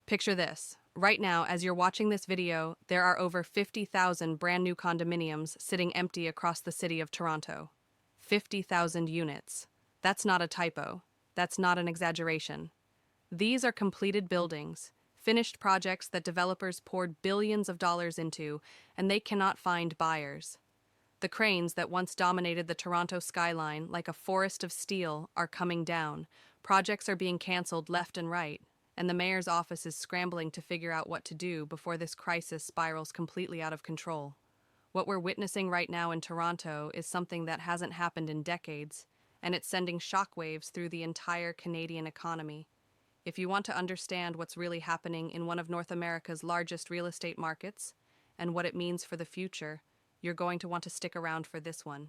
Picture this. Right now, as you're watching this video, there are over 50,000 brand new condominiums sitting empty across the city of Toronto. 50,000 units. That's not a typo. That's not an exaggeration. These are completed buildings, finished projects that developers poured billions of dollars into, and they cannot find buyers. The cranes that once dominated the Toronto skyline like a forest of steel are coming down. Projects are being cancelled left and right, and the mayor's office is scrambling to figure out what to do before this crisis spirals completely out of control. What we're witnessing right now in Toronto is something that hasn't happened in decades, and it's sending shockwaves through the entire Canadian economy. If you want to understand what's really happening in one of North America's largest real estate markets, and what it means for the future, you're going to want to stick around for this one.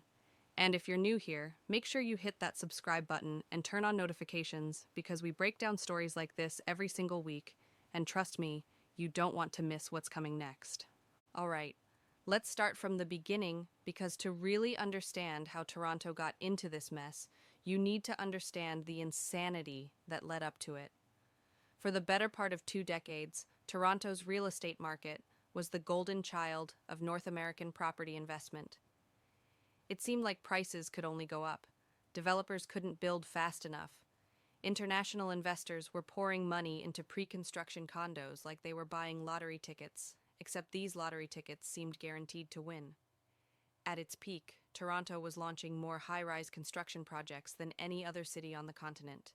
And if you're new here, make sure you hit that subscribe button and turn on notifications because we break down stories like this every single week, and trust me, you don't want to miss what's coming next. All right, let's start from the beginning because to really understand how Toronto got into this mess, you need to understand the insanity that led up to it. For the better part of 2 decades, Toronto's real estate market was the golden child of North American property investment. It seemed like prices could only go up. Developers couldn't build fast enough. International investors were pouring money into pre-construction condos like they were buying lottery tickets, except these lottery tickets seemed guaranteed to win. At its peak, Toronto was launching more high-rise construction projects than any other city on the continent.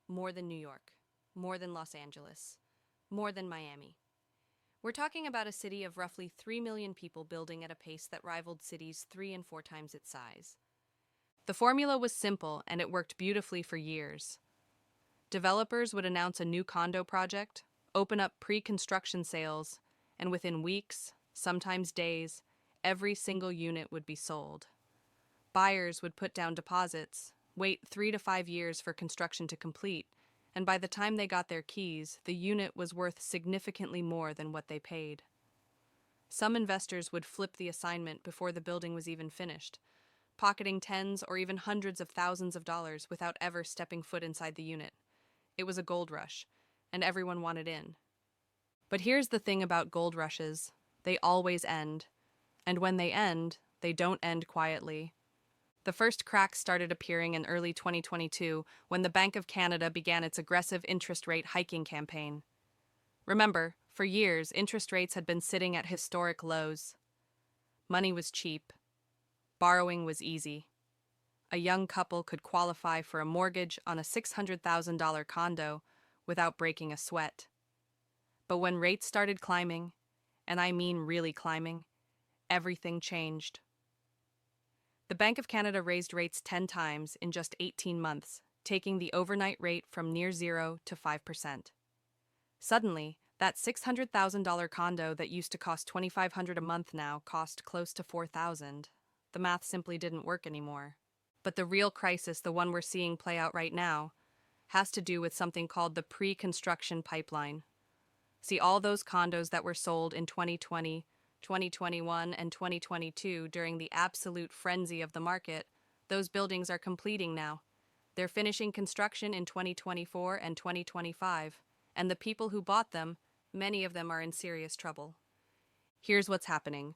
More than New York, more than Los Angeles, more than Miami. We're talking about a city of roughly 3 million people building at a pace that rivaled cities 3 and 4 times its size. The formula was simple, and it worked beautifully for years. Developers would announce a new condo project, open up pre-construction sales, and within weeks, sometimes days, every single unit would be sold. Buyers would put down deposits, wait 3 to 5 years for construction to complete, and by the time they got their keys, the unit was worth significantly more than what they paid. Some investors would flip the assignment before the building was even finished, pocketing tens or even hundreds of thousands of dollars without ever stepping foot inside the unit. It was a gold rush, and everyone wanted in. But here's the thing about gold rushes: they always end. And when they end, they don't end quietly. The first cracks started appearing in early 2022 when the Bank of Canada began its aggressive interest rate hiking campaign. Remember, for years, interest rates had been sitting at historic lows. Money was cheap. Borrowing was easy. A young couple could qualify for a mortgage on a $600,000 condo without breaking a sweat. But when rates started climbing, and I mean really climbing, everything changed. The Bank of Canada raised rates 10 times in just 18 months, taking the overnight rate from near zero to 5%. Suddenly, that $600,000 condo that used to cost $2,500 a month now cost close to $4,000. The math simply didn't work anymore. But the real crisis, the one we're seeing play out right now, has to do with something called the pre-construction pipeline. See, all those condos that were sold in 2020, 2021, and 2022 during the absolute frenzy of the market, those buildings are completing now. They're finishing construction in 2024 and 2025, and the people who bought them, many of them are in serious trouble. Here's what's happening.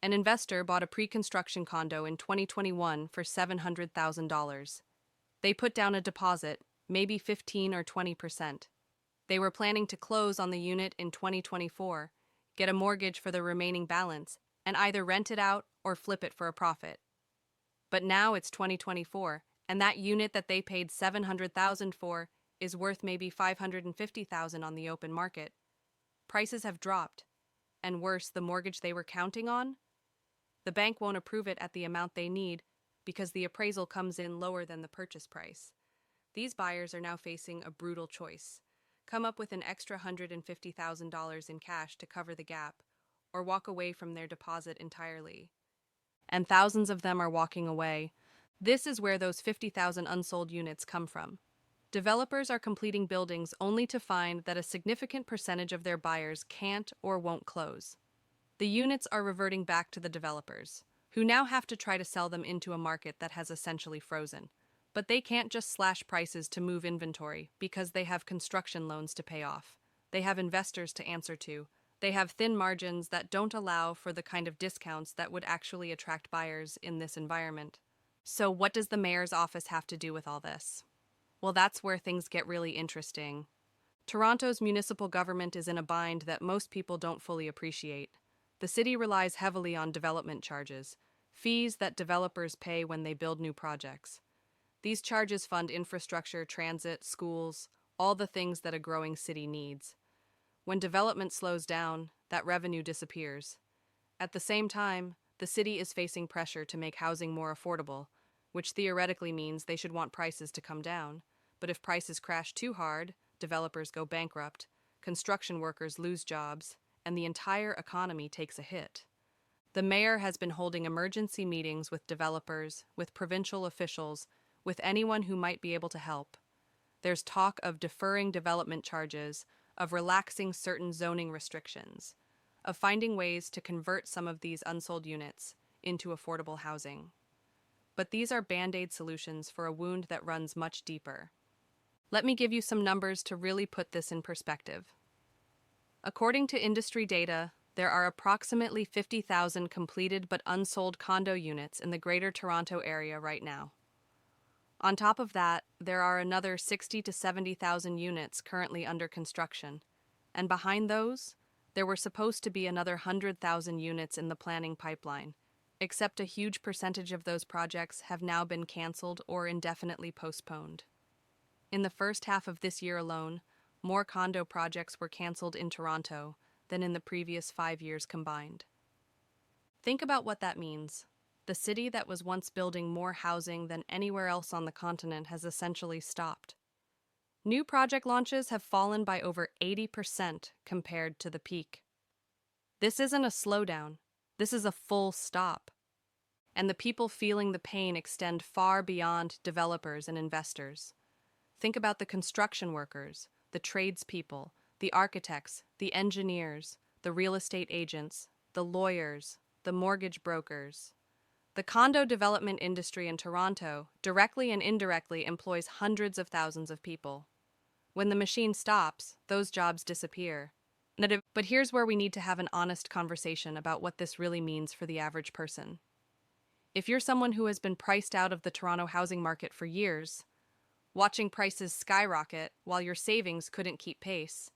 An investor bought a pre-construction condo in 2021 for $700,000. They put down a deposit, maybe 15 or 20%. They were planning to close on the unit in 2024, get a mortgage for the remaining balance, and either rent it out or flip it for a profit. But now it's 2024, and that unit that they paid $700,000 for is worth maybe $550,000 on the open market. Prices have dropped, and worse, the mortgage they were counting on? The bank won't approve it at the amount they need because the appraisal comes in lower than the purchase price. These buyers are now facing a brutal choice: come up with an extra $150,000 in cash to cover the gap, or walk away from their deposit entirely. And thousands of them are walking away. This is where those 50,000 unsold units come from. Developers are completing buildings only to find that a significant percentage of their buyers can't or won't close. The units are reverting back to the developers, who now have to try to sell them into a market that has essentially frozen. But they can't just slash prices to move inventory because they have construction loans to pay off. They have investors to answer to. They have thin margins that don't allow for the kind of discounts that would actually attract buyers in this environment. So, what does the mayor's office have to do with all this? Well, that's where things get really interesting. Toronto's municipal government is in a bind that most people don't fully appreciate. The city relies heavily on development charges, fees that developers pay when they build new projects. These charges fund infrastructure, transit, schools, all the things that a growing city needs. When development slows down, that revenue disappears. At the same time, the city is facing pressure to make housing more affordable, which theoretically means they should want prices to come down. But if prices crash too hard, developers go bankrupt, construction workers lose jobs, and the entire economy takes a hit. The mayor has been holding emergency meetings with developers, with provincial officials, with anyone who might be able to help. There's talk of deferring development charges, of relaxing certain zoning restrictions, of finding ways to convert some of these unsold units into affordable housing. But these are band-aid solutions for a wound that runs much deeper. Let me give you some numbers to really put this in perspective. According to industry data, there are approximately 50,000 completed but unsold condo units in the Greater Toronto Area right now. On top of that, there are another 60 to 70,000 units currently under construction, and behind those, there were supposed to be another 100,000 units in the planning pipeline, except a huge percentage of those projects have now been canceled or indefinitely postponed. In the first half of this year alone, more condo projects were canceled in Toronto than in the previous 5 years combined. Think about what that means. The city that was once building more housing than anywhere else on the continent has essentially stopped. New project launches have fallen by over 80% compared to the peak. This isn't a slowdown, this is a full stop. And the people feeling the pain extend far beyond developers and investors. Think about the construction workers, the tradespeople, the architects, the engineers, the real estate agents, the lawyers, the mortgage brokers. The condo development industry in Toronto directly and indirectly employs hundreds of thousands of people. When the machine stops, those jobs disappear. But here's where we need to have an honest conversation about what this really means for the average person. If you're someone who has been priced out of the Toronto housing market for years, watching prices skyrocket while your savings couldn't keep pace,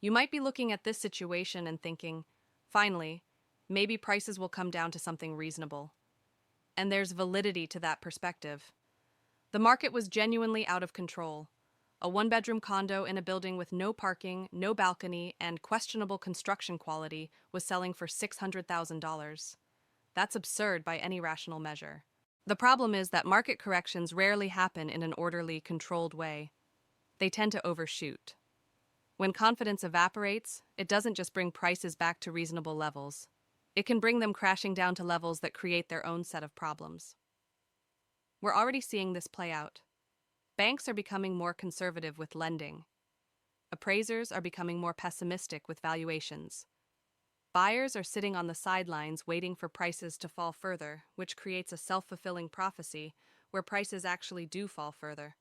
you might be looking at this situation and thinking, finally, maybe prices will come down to something reasonable. And there's validity to that perspective. The market was genuinely out of control. A one-bedroom condo in a building with no parking, no balcony, and questionable construction quality was selling for $600,000. That's absurd by any rational measure. The problem is that market corrections rarely happen in an orderly, controlled way. They tend to overshoot. When confidence evaporates, it doesn't just bring prices back to reasonable levels. It can bring them crashing down to levels that create their own set of problems. We're already seeing this play out. Banks are becoming more conservative with lending. Appraisers are becoming more pessimistic with valuations. Buyers are sitting on the sidelines waiting for prices to fall further, which creates a self-fulfilling prophecy where prices actually do fall further.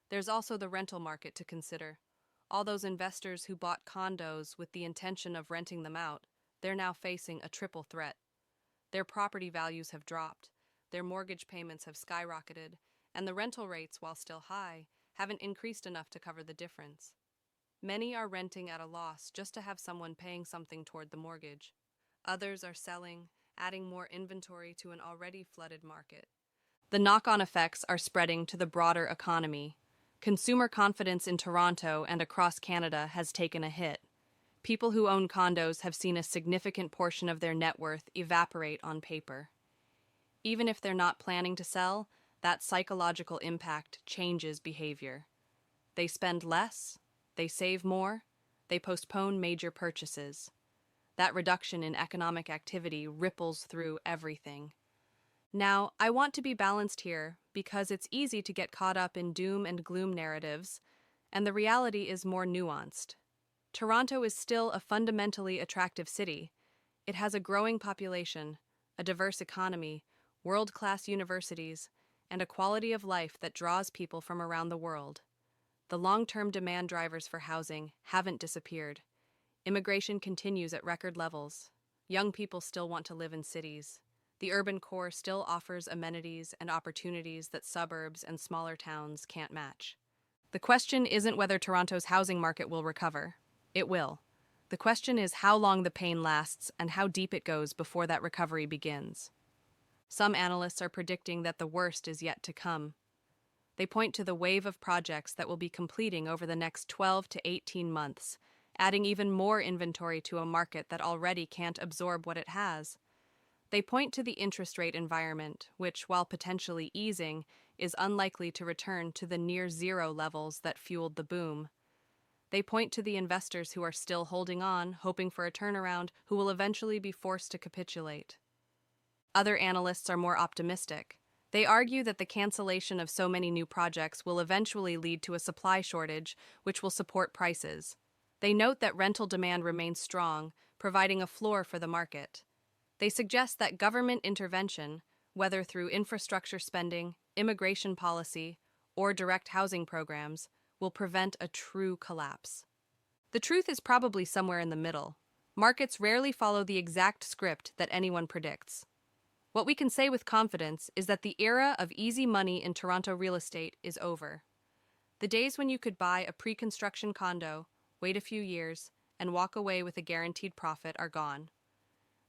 There's also the rental market to consider. All those investors who bought condos with the intention of renting them out, they're now facing a triple threat. Their property values have dropped, their mortgage payments have skyrocketed, and the rental rates, while still high, haven't increased enough to cover the difference. Many are renting at a loss just to have someone paying something toward the mortgage. Others are selling, adding more inventory to an already flooded market. The knock-on effects are spreading to the broader economy. Consumer confidence in Toronto and across Canada has taken a hit. People who own condos have seen a significant portion of their net worth evaporate on paper. Even if they're not planning to sell, that psychological impact changes behavior. They spend less, they save more, they postpone major purchases. That reduction in economic activity ripples through everything. Now, I want to be balanced here because it's easy to get caught up in doom and gloom narratives, and the reality is more nuanced. Toronto is still a fundamentally attractive city. It has a growing population, a diverse economy, world-class universities, and a quality of life that draws people from around the world. the long-term demand drivers for housing haven't disappeared. Immigration continues at record levels. Young people still want to live in cities. The urban core still offers amenities and opportunities that suburbs and smaller towns can't match. The question isn't whether Toronto's housing market will recover. It will. The question is how long the pain lasts and how deep it goes before that recovery begins. Some analysts are predicting that the worst is yet to come. They point to the wave of projects that will be completing over the next 12 to 18 months, adding even more inventory to a market that already can't absorb what it has. They point to the interest rate environment, which, while potentially easing, is unlikely to return to the near-zero levels that fueled the boom. They point to the investors who are still holding on, hoping for a turnaround, who will eventually be forced to capitulate. Other analysts are more optimistic. They argue that the cancellation of so many new projects will eventually lead to a supply shortage, which will support prices. They note that rental demand remains strong, providing a floor for the market. They suggest that government intervention, whether through infrastructure spending, immigration policy, or direct housing programs, will prevent a true collapse. The truth is probably somewhere in the middle. Markets rarely follow the exact script that anyone predicts. What we can say with confidence is that the era of easy money in Toronto real estate is over. The days when you could buy a pre-construction condo, wait a few years, and walk away with a guaranteed profit are gone.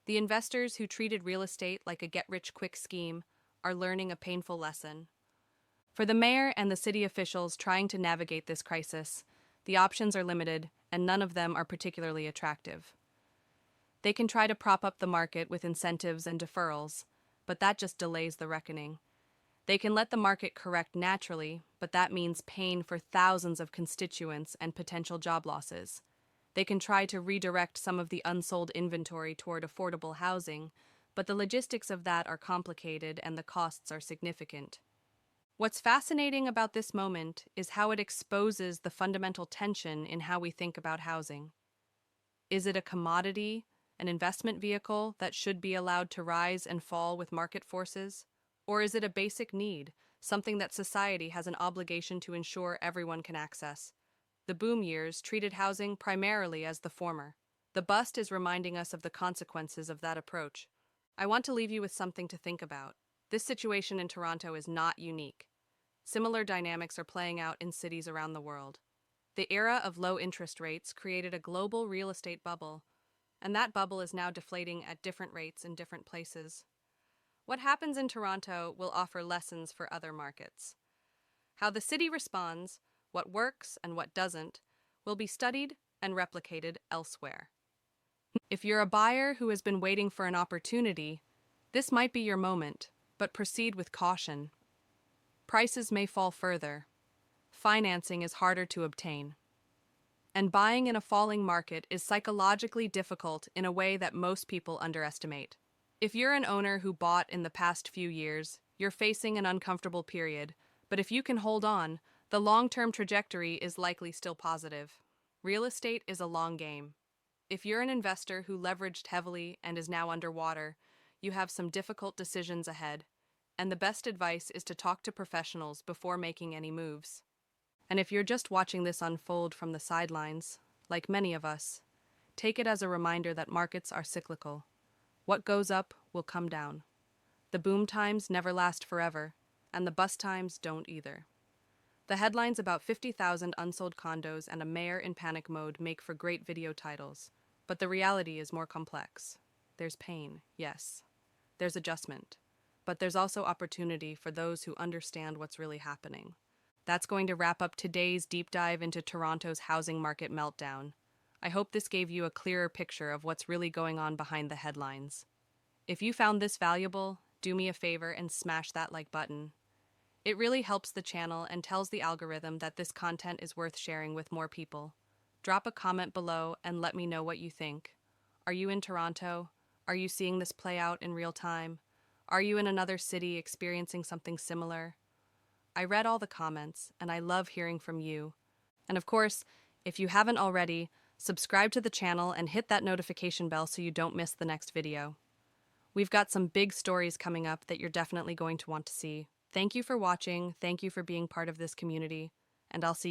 The investors who treated real estate like a get-rich-quick scheme are learning a painful lesson. For the mayor and the city officials trying to navigate this crisis, the options are limited and none of them are particularly attractive. They can try to prop up the market with incentives and deferrals, but that just delays the reckoning. They can let the market correct naturally, but that means pain for thousands of constituents and potential job losses. They can try to redirect some of the unsold inventory toward affordable housing, but the logistics of that are complicated and the costs are significant. What's fascinating about this moment is how it exposes the fundamental tension in how we think about housing. Is it a commodity, an investment vehicle that should be allowed to rise and fall with market forces? Or is it a basic need, something that society has an obligation to ensure everyone can access? The boom years treated housing primarily as the former. The bust is reminding us of the consequences of that approach. I want to leave you with something to think about. This situation in Toronto is not unique. Similar dynamics are playing out in cities around the world. The era of low interest rates created a global real estate bubble, and that bubble is now deflating at different rates in different places. What happens in Toronto will offer lessons for other markets. How the city responds, what works and what doesn't, will be studied and replicated elsewhere. If you're a buyer who has been waiting for an opportunity, this might be your moment, but proceed with caution. Prices may fall further. Financing is harder to obtain. And buying in a falling market is psychologically difficult in a way that most people underestimate. If you're an owner who bought in the past few years, you're facing an uncomfortable period, but if you can hold on, the long-term trajectory is likely still positive. Real estate is a long game. If you're an investor who leveraged heavily and is now underwater, you have some difficult decisions ahead, and the best advice is to talk to professionals before making any moves. And if you're just watching this unfold from the sidelines, like many of us, take it as a reminder that markets are cyclical. What goes up will come down. The boom times never last forever, and the bust times don't either. The headlines about 50,000 unsold condos and a mayor in panic mode make for great video titles, but the reality is more complex. There's pain, yes. There's adjustment. But there's also opportunity for those who understand what's really happening. That's going to wrap up today's deep dive into Toronto's housing market meltdown. I hope this gave you a clearer picture of what's really going on behind the headlines. If you found this valuable, do me a favor and smash that like button. It really helps the channel and tells the algorithm that this content is worth sharing with more people. Drop a comment below and let me know what you think. Are you in Toronto? Are you seeing this play out in real time? Are you in another city experiencing something similar? I read all the comments, and I love hearing from you. And of course, if you haven't already, subscribe to the channel and hit that notification bell so you don't miss the next video. We've got some big stories coming up that you're definitely going to want to see. Thank you for watching, thank you for being part of this community, and I'll see you